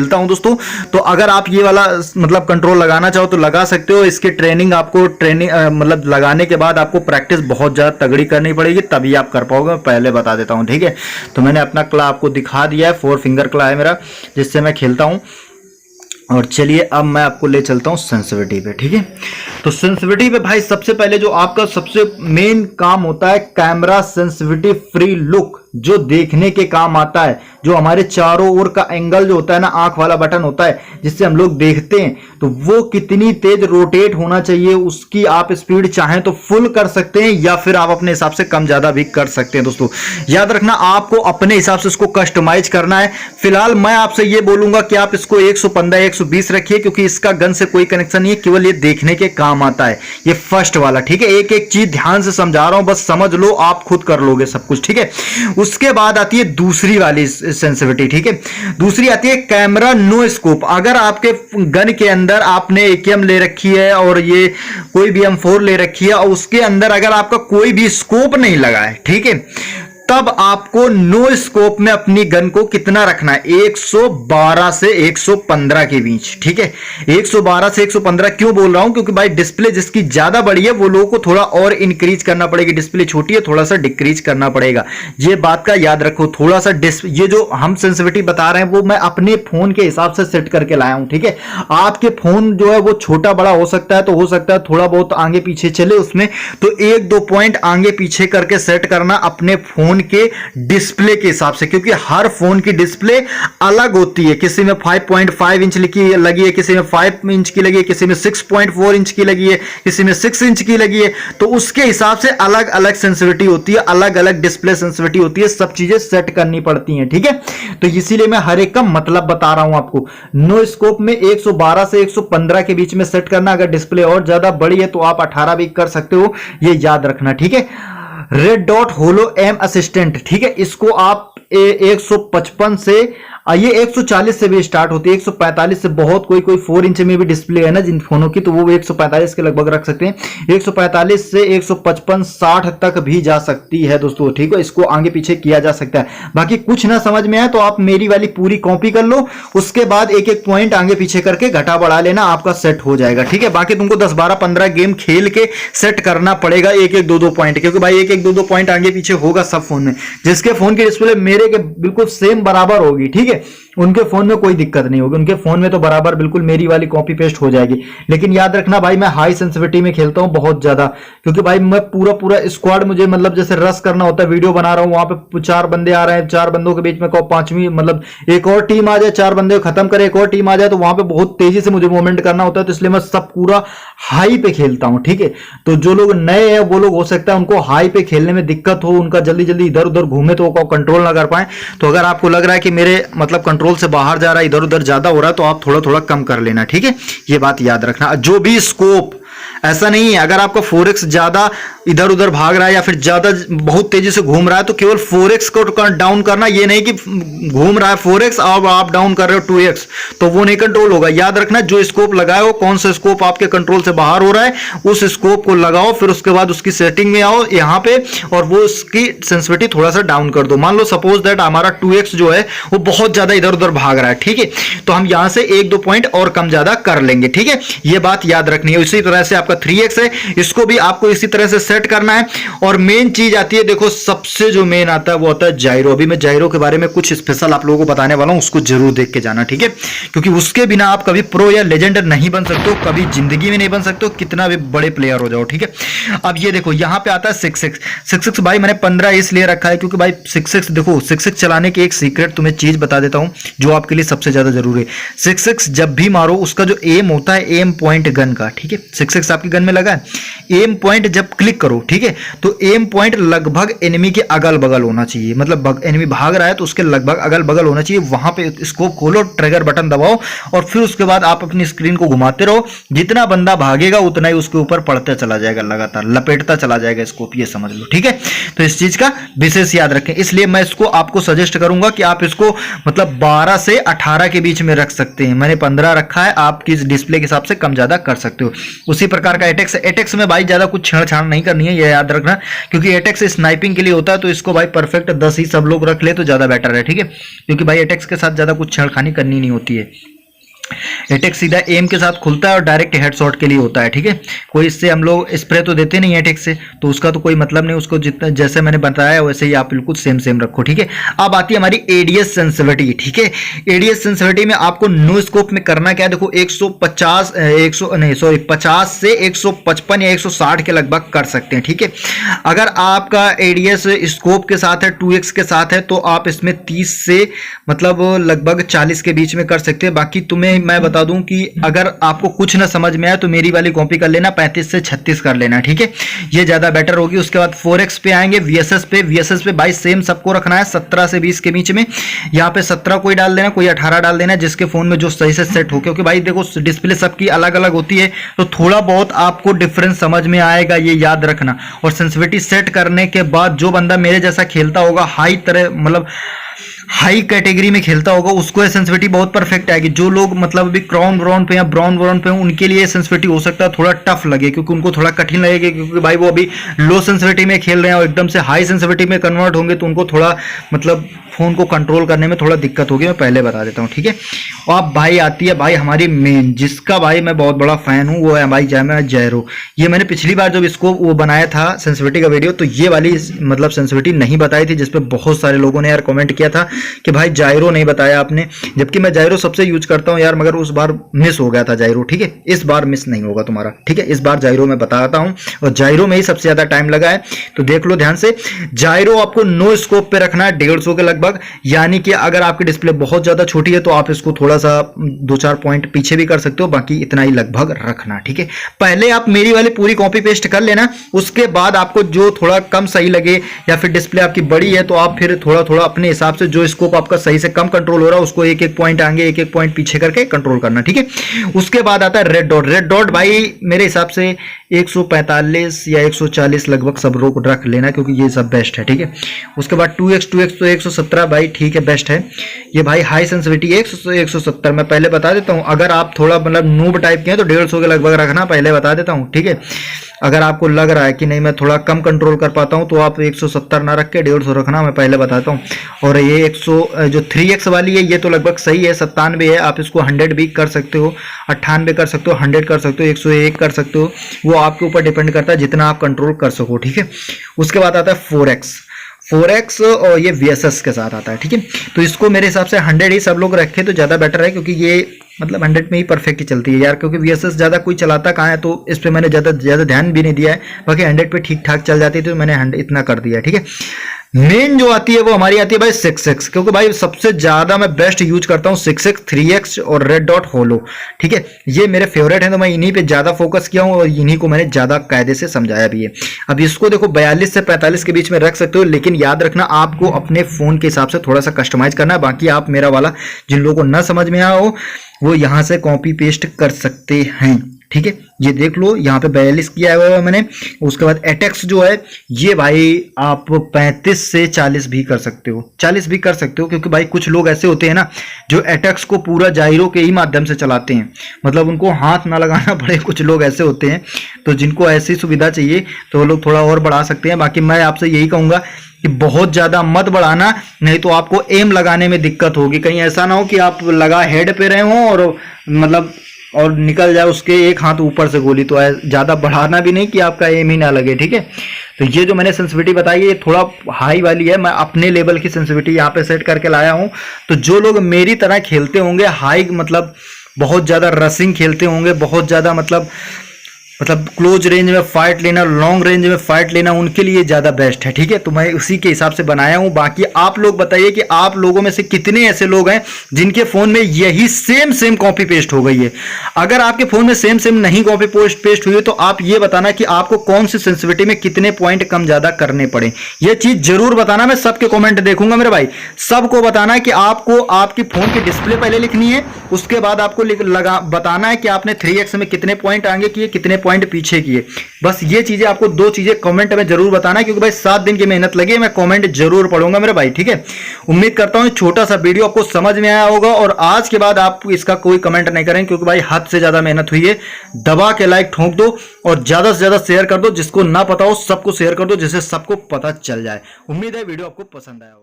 मिलता हूं दोस्तों। तो अगर आप ये वाला मतलब कंट्रोल लगाना चाहो तो लगा सकते हो। इसकी ट्रेनिंग आपको मतलब लगाने के बाद आपको प्रैक्टिस बहुत ज़्यादा तगड़ी करनी पड़ेगी, तभी आप कर पाओगे। मैं पहले बता देता हूं, ठीक है। तो मैंने अपना क्ला आपको दिखा दिया है, 4 फिंगर क्ला है मेरा, जिससे मैं खेलता हूं। और चलिए अब मैं आपको ले चलता हूं सेंसिटिविटी पे, ठीक है। तो सेंसिटिविटी पे भाई सबसे पहले जो आपका सबसे मेन काम होता है कैमरा सेंसिटिविटी फ्री लुक, जो देखने के काम आता है, जो हमारे चारों ओर का एंगल जो होता है ना, आंख वाला बटन होता है जिससे हम लोग देखते हैं, तो वो कितनी तेज रोटेट होना चाहिए, उसकी आप स्पीड चाहें तो फुल कर सकते हैं या फिर आप अपने हिसाब से कम ज्यादा भी कर सकते हैं। दोस्तों याद रखना आपको अपने हिसाब से इसको कस्टमाइज करना है। फिलहाल मैं आपसे ये बोलूंगा कि आप इसको 115 120 रखिए, क्योंकि इसका गन से कोई कनेक्शन नहीं है, केवल ये देखने के काम आता है, ये फर्स्ट वाला, ठीक है। एक एक चीज ध्यान से समझा रहा हूं, बस समझ लो, आप खुद कर लोगे सब कुछ, ठीक है। उसके बाद आती है दूसरी वाली सेंसिटिविटी, ठीक है। दूसरी आती है कैमरा नो स्कोप। अगर आपके गन के अंदर आपने AKM ले रखी है और ये कोई भी M4 ले रखी है और उसके अंदर अगर आपका कोई भी स्कोप नहीं लगा है, ठीक है, तब आपको नो स्कोप में अपनी गन को कितना रखना है, 112 से 115 के बीच, ठीक है। 112 से 115 क्यों बोल रहा हूं, क्योंकि भाई डिस्प्ले जिसकी ज्यादा बड़ी है वो लोगों को थोड़ा और इंक्रीज करना पड़ेगी, डिस्प्ले छोटी है थोड़ा सा डिक्रीज करना पड़ेगा। ये बात का याद रखो थोड़ा सा। ये जो हम सेंसिटिविटी बता रहे हैं वो मैं अपने फोन के हिसाब से सेट करके लाया हूं, ठीक है। आपके फोन जो है वो छोटा बड़ा हो सकता है, तो हो सकता है थोड़ा बहुत आगे पीछे चले उसमें, तो 1-2 पॉइंट आगे पीछे करके सेट करना अपने फोन के डिस्प्ले के हिसाब से, क्योंकि हर फोन की डिस्प्ले अलग होती है। किसी में 5.5 इंच लगी है, किसी में 5 इंच की लगी है, किसी में 6.4 इंच की लगी है, किसी में 6 इंच की लगी है। तो उसके हिसाब से अलग अलग सेंसिटिविटी होती है, अलग अलग डिस्प्ले सेंसिटिविटी होती है, सब चीजें सेट करनी पड़ती हैं, ठीक है। तो इसीलिए मैं हर एक का मतलब बता रहा हूं आपको। नो स्कोप में 112 से 115 के बीच में सेट करना। अगर डिस्प्ले और ज्यादा बड़ी है तो आप 18 भी कर सकते हो, ये याद रखना, ठीक है। Red dot hollow am assistant, ठीक है, इसको आप 155 से ये 140 से भी स्टार्ट होती है, 145 से बहुत कोई 4 इंच में भी डिस्प्ले है ना जिन फोनों की, तो वो 145 के लगभग रख सकते हैं। 145 से 155 60 तक भी जा सकती है दोस्तों, ठीक है। इसको आगे पीछे किया जा सकता है। बाकी कुछ ना समझ में आए तो आप मेरी वाली पूरी कॉपी कर लो, उसके बाद एक एक पॉइंट आगे पीछे करके घटा बढ़ा लेना, आपका सेट हो जाएगा, ठीक है। बाकी तुमको 10 12 15 गेम खेल के सेट करना पड़ेगा, एक एक 2-2 पॉइंट, क्योंकि भाई एक एक 2-2 पॉइंट आगे पीछे होगा सब फोन में। जिसके फोन की डिस्प्ले मेरे के बिल्कुल सेम बराबर होगी, ठीक है, उनके फोन में कोई दिक्कत नहीं होगी, उनके फोन में तो बराबर बिल्कुल मेरी वाली कॉपी पेस्ट हो जाएगी। लेकिन याद रखना भाई मैं हाई सेंसिटिविटी में खेलता हूं बहुत ज्यादा, क्योंकि भाई मैं पूरा स्क्वाड, मुझे मतलब जैसे रश करना होता है, वीडियो बना रहा हूं, वहां पे 4 बंदे आ रहे हैं, 4 बंदों के बीच में पांचवी मतलब एक और टीम आ जाए, 4 बंदे खत्म करे, एक और टीम आ जाए, तो वहां पे बहुत तेजी से मुझे मूवमेंट करना होता है, तो इसलिए मैं सब पूरा हाई पे खेलता हूं, ठीक है। तो जो लोग नए हैं वो लोग हो सकता है उनको हाई पे खेलने में दिक्कत हो, उनका जल्दी जल्दी इधर उधर घूमे तो वो कंट्रोल ना कर पाए। तो अगर आपको लग रहा है कि मेरे मतलब कंट्रोल से बाहर जा रहा है, इधर उधर ज्यादा हो रहा है, तो आप थोड़ा थोड़ा कम कर लेना, ठीक है। ये बात याद रखना। जो भी स्कोप, ऐसा नहीं है अगर आपका 4x ज्यादा इधर उधर भाग रहा है या फिर ज्यादा बहुत तेजी से घूम रहा है तो केवल 4x को डाउन करना, ये नहीं कि घूम रहा है 4x और आप डाउन कर रहे हो 2x, तो वो नहीं कंट्रोल होगा। याद रखना जो स्कोप लगाए हो, कौन सा स्कोप आपके कंट्रोल से बाहर हो रहा है, उस स्कोप को लगाओ, फिर उसके बाद उसकी सेटिंग में आओ यहाँ पे और वो उसकी सेंसिटिविटी थोड़ा सा डाउन कर दो। मान लो सपोज दैट हमारा 2x जो है वो बहुत ज्यादा इधर उधर भाग रहा है, ठीक है, तो हम यहां से 1-2 पॉइंट और कम ज्यादा कर लेंगे, ठीक है। ये बात याद रखनी है। इसी तरह से आपका 3x है, इसको भी आपको इसी तरह से सेट करना है। और मेन चीज आती है, देखो सबसे जो मेन आता है वो आता है जायरो। अभी मैं जायरो के बारे में कुछ स्पेशल आप लोगों को बताने वाला हूं, उसको जरूर देख के जाना, ठीक है, क्योंकि उसके बिना आप कभी प्रो या लेजेंड नहीं बन सकते हो, कभी जिंदगी में नहीं बन सकते हो, कितना भी बड़े प्लेयर हो जाओ, ठीक है। अब ये देखो यहां पे आता है 6x भाई मैंने 15 इसलिए रखा है क्योंकि भाई 6x देखो 6x चलाने की एक सीक्रेट तुम्हें चीज बता देता हूं जो आपके लिए सबसे ज्यादा जरूरी है। 6x जब भी मारो उसका जो एम होता है, एम पॉइंट गन का, ठीक है, 6x आपकी गन में लगा है, एम पॉइंट जब क्लिक करो, ठीक है, तो एम पॉइंट लगभग एनिमी के अगल बगल होना चाहिए, मतलब एनिमी भाग रहा है तो उसके लगभग अगल बगल होना चाहिए। वहां पे स्कोप खोलो, ट्रिगर बटन दबाओ और फिर उसके बाद आप अपनी स्क्रीन को घुमाते रहो, जितना बंदा भागेगा उतना ही उसके ऊपर पड़ता चला जाएगा, लगातार लपेटता चला जाएगा स्कोप, ये समझ लो, ठीक है। तो इस चीज का विशेष याद रखें, इसलिए मैं इसको आपको सजेस्ट करूंगा कि आप इसको मतलब 12 से 18 के बीच में रख सकते हैं। मैंने 15 रखा है, आपकी डिस्प्ले के हिसाब से कम ज्यादा कर सकते हो। उसी प्रकार का एटेक्स। एटेक्स में भाई ज्यादा कुछ छेड़छाड़ नहीं करनी है, ये याद रखना, क्योंकि एटेक्स स्नाइपिंग के लिए होता है, तो इसको भाई परफेक्ट 10 ही सब लोग रख ले तो ज्यादा बेटर है, ठीक है, क्योंकि भाई एटेक्स के साथ ज्यादा कुछ छेड़खानी करनी नहीं होती है। एटेक्स सीधा एम के साथ खुलता है और डायरेक्ट हेडशॉट के लिए होता है, ठीक है। कोई इससे हम लोग स्प्रे तो देते नहीं एटेक्स से, तो उसका तो कोई मतलब नहीं, उसको जितना जैसे मैंने बताया वैसे ही आप बिल्कुल सेम सेम रखो, ठीक है। अब आती है हमारी एडीएस सेंसिटिविटी, ठीक है। एडीएस सेंसिटिविटी में आपको नो स्कोप में करना क्या है, देखो 150 से 155 या 160 के लगभग कर सकते हैं, ठीक है। अगर आपका एडीएस स्कोप के साथ है, 2x के साथ है, तो आप इसमें 30 से मतलब लगभग 40 के बीच में कर सकते हैं। बाकी तुम्हें मैं बता दूं कि अगर आपको कुछ ना समझ में आए तो मेरी वाली कॉपी कर लेना, 35 से 36 कर लेना, ठीक है, ये ज्यादा बेटर होगी। उसके बाद 4x पे आएंगे, वीएसएस पे भाई सेम सबको रखना है 17 से 20 के बीच में। यहाँ पे 17 कोई डाल देना, कोई 18 डाल देना, जिसके फोन में जो सही से सेट हो, क्योंकि भाई देखो डिस्प्ले सबकी अलग अलग होती है, तो थोड़ा बहुत आपको डिफरेंस समझ में आएगा, ये याद रखना। और सेंसिटिविटी सेट करने के बाद जो बंदा मेरे जैसा खेलता होगा, हाई कैटेगरी में खेलता होगा, उसको सेंसिटिविटी बहुत परफेक्ट आएगी। जो लोग मतलब अभी क्राउन ब्राउन पे या ब्राउन ब्राउन पे उनके लिए सेंसिटिविटी हो सकता है थोड़ा टफ लगे, क्योंकि उनको थोड़ा कठिन लगेगा, क्योंकि भाई वो अभी लो सेंसिटिविटी में खेल रहे हैं और एकदम से हाई सेंसिटिविटी में कन्वर्ट होंगे, तो उनको थोड़ा मतलब फोन को कंट्रोल करने में थोड़ा दिक्कत होगी, मैं पहले बता देता हूँ, ठीक है। और अब भाई आती है भाई हमारी मेन, जिसका भाई मैं बहुत बड़ा फैन हूँ, वो है भाई जायरो। ये मैंने पिछली बार जब इसको वो बनाया था सेंसिटिविटी का वीडियो, तो ये वाली मतलब सेंसिटिविटी नहीं बताई थी, जिसपे बहुत सारे लोगों ने यार कमेंट किया था कि भाई जायरो नहीं बताया आपने, जबकि मैं जायरो सबसे यूज करता हूं यार, मगर उस बार मिस हो गया था जायरो, ठीक है। इस बार मिस नहीं होगा तुम्हारा, ठीक है, इस बार जायरो मैं बताता हूं, और जायरो में ही सबसे ज्यादा टाइम लगा है, तो देख लो ध्यान से। जायरो आपको नो स्कोप पे रखना है 150 के लगभग, यानी कि अगर आपकी डिस्प्ले बहुत ज्यादा छोटी है तो आप इसको थोड़ा सा 2-4 पॉइंट पीछे भी कर सकते हो, बाकी इतना ही लगभग रखना, ठीक है। पहले आप मेरी वाली पूरी कॉपी पेस्ट कर लेना, उसके बाद आपको जो थोड़ा कम सही लगे या फिर डिस्प्ले आपकी बड़ी है, तो आप फिर थोड़ा थोड़ा अपने हिसाब से जो स्कोप आपका सही से कम कंट्रोल हो रहा है उसको एक एक पॉइंट आगे एक एक पॉइंट पीछे करके कंट्रोल करना, ठीक है। उसके बाद आता है रेड डॉट। रेड डॉट भाई मेरे हिसाब से 145 या 140 लगभग सब लोग रख लेना, क्योंकि ये सब बेस्ट है, ठीक है। उसके बाद 2x तो 117 भाई ठीक है, बेस्ट है। ये भाई हाई सेंसिटिविटी 170 मैं पहले बता देता हूं। अगर आप थोड़ा मतलब नूब टाइप के हैं तो 150 के लगभग रखना, पहले बता देता हूं, ठीक है। अगर आपको लग रहा है कि नहीं मैं थोड़ा कम कंट्रोल कर पाता हूं, तो आप 170 ना रख के 150 रखना, मैं पहले बताता हूं। और ये 100 जो 3x वाली है, ये तो लगभग सही है, 97 है, आप इसको 100 भी कर सकते हो, 98 कर सकते हो, 100 कर सकते हो, 101 कर सकते हो, वो आपके ऊपर डिपेंड करता है जितना आप कंट्रोल कर सको, ठीक है। उसके बाद आता है 4x और ये VSS के साथ आता है, ठीक है। तो इसको मेरे हिसाब से 100 ही सब लोग रखे तो ज़्यादा बेटर है, क्योंकि ये मतलब 100 में ही परफेक्ट ही चलती है यार, क्योंकि VSS ज़्यादा कोई चलाता कहाँ है, तो इस पर मैंने ज़्यादा ध्यान भी नहीं दिया है। बाकी 100 पे ठीक ठाक चल जाती है, तो मैंने 100 इतना कर दिया, ठीक है। मेन जो आती है वो हमारी आती है भाई 6x, क्योंकि भाई सबसे ज़्यादा मैं बेस्ट यूज करता हूँ 6x, 3x और रेड डॉट होलो, ठीक है। ये मेरे फेवरेट हैं, तो मैं इन्हीं पे ज़्यादा फोकस किया हूँ और इन्हीं को मैंने ज़्यादा कायदे से समझाया भी है। अब इसको देखो 42 से 45 के बीच में रख सकते हो, लेकिन याद रखना आपको अपने फ़ोन के हिसाब से थोड़ा सा कस्टमाइज करना है। बाकी आप मेरा वाला जिन लोगों को ना समझ में आया हो वो यहाँ से कॉपी पेस्ट कर सकते हैं, ठीक है। ये देख लो यहाँ पे 42 किया हुआ है मैंने। उसके बाद एटेक्स जो है ये भाई आप 35 से 40 भी कर सकते हो, 40 भी कर सकते हो, क्योंकि भाई कुछ लोग ऐसे होते हैं ना जो एटेक्स को पूरा जायरो के ही माध्यम से चलाते हैं, मतलब उनको हाथ ना लगाना पड़े। कुछ लोग ऐसे होते हैं, तो जिनको ऐसी सुविधा चाहिए तो वो लोग थोड़ा और बढ़ा सकते हैं। बाकी मैं आपसे यही कहूँगा कि बहुत ज़्यादा मत बढ़ाना, नहीं तो आपको एम लगाने में दिक्कत होगी। कहीं ऐसा ना हो कि आप लगा हेड पे रहे हों और मतलब और निकल जाए उसके एक हाथ ऊपर से गोली, तो ज़्यादा बढ़ाना भी नहीं कि आपका एम ही ना लगे, ठीक है। तो ये जो मैंने सेंसिटिविटी बताई है ये थोड़ा हाई वाली है, मैं अपने लेवल की सेंसिटिविटी यहाँ पे सेट करके लाया हूँ। तो जो लोग मेरी तरह खेलते होंगे हाई, मतलब बहुत ज़्यादा रसिंग खेलते होंगे, बहुत ज़्यादा मतलब क्लोज रेंज में फाइट लेना, लॉन्ग रेंज में फाइट लेना, उनके लिए ज़्यादा बेस्ट है, ठीक है। तो मैं उसी के हिसाब से बनाया हूँ। बाकी आप लोग बताइए कि आप लोगों में से कितने ऐसे लोग हैं जिनके फ़ोन में यही सेम कॉपी पेस्ट हो गई है। अगर आपके फ़ोन में सेम नहीं कॉपी पेस्ट हुई है तो आप ये बताना कि आपको कौन सी सेंसिटिविटी में कितने पॉइंट कम ज़्यादा करने पड़े, ये चीज़ जरूर बताना। मैं सबके कॉमेंट देखूंगा मेरे भाई, सबको बताना है कि आपको आपकी फ़ोन की डिस्प्ले पहले लिखनी है, उसके बाद आपको बताना है कि आपने 3x में कितने पॉइंट आगे किए, कितने पॉइंट पीछे किए। बस ये चीजें आपको 2 चीजें कमेंट में जरूर बताना, क्योंकि भाई 7 दिन की मेहनत लगी है, मैं कमेंट जरूर पढ़ूंगा मेरे भाई, ठीक है। उम्मीद करता हूँ छोटा सा वीडियो आपको समझ में आया होगा, और आज के बाद आप इसका कोई कमेंट नहीं करें, क्योंकि भाई हद से ज्यादा मेहनत हुई है। दबा के लाइक ठोक दो और ज्यादा से ज्यादा शेयर कर दो, जिसको ना पता हो सबको शेयर कर दो, जिससे सबको पता चल जाए। उम्मीद है वीडियो आपको पसंद आया होगा।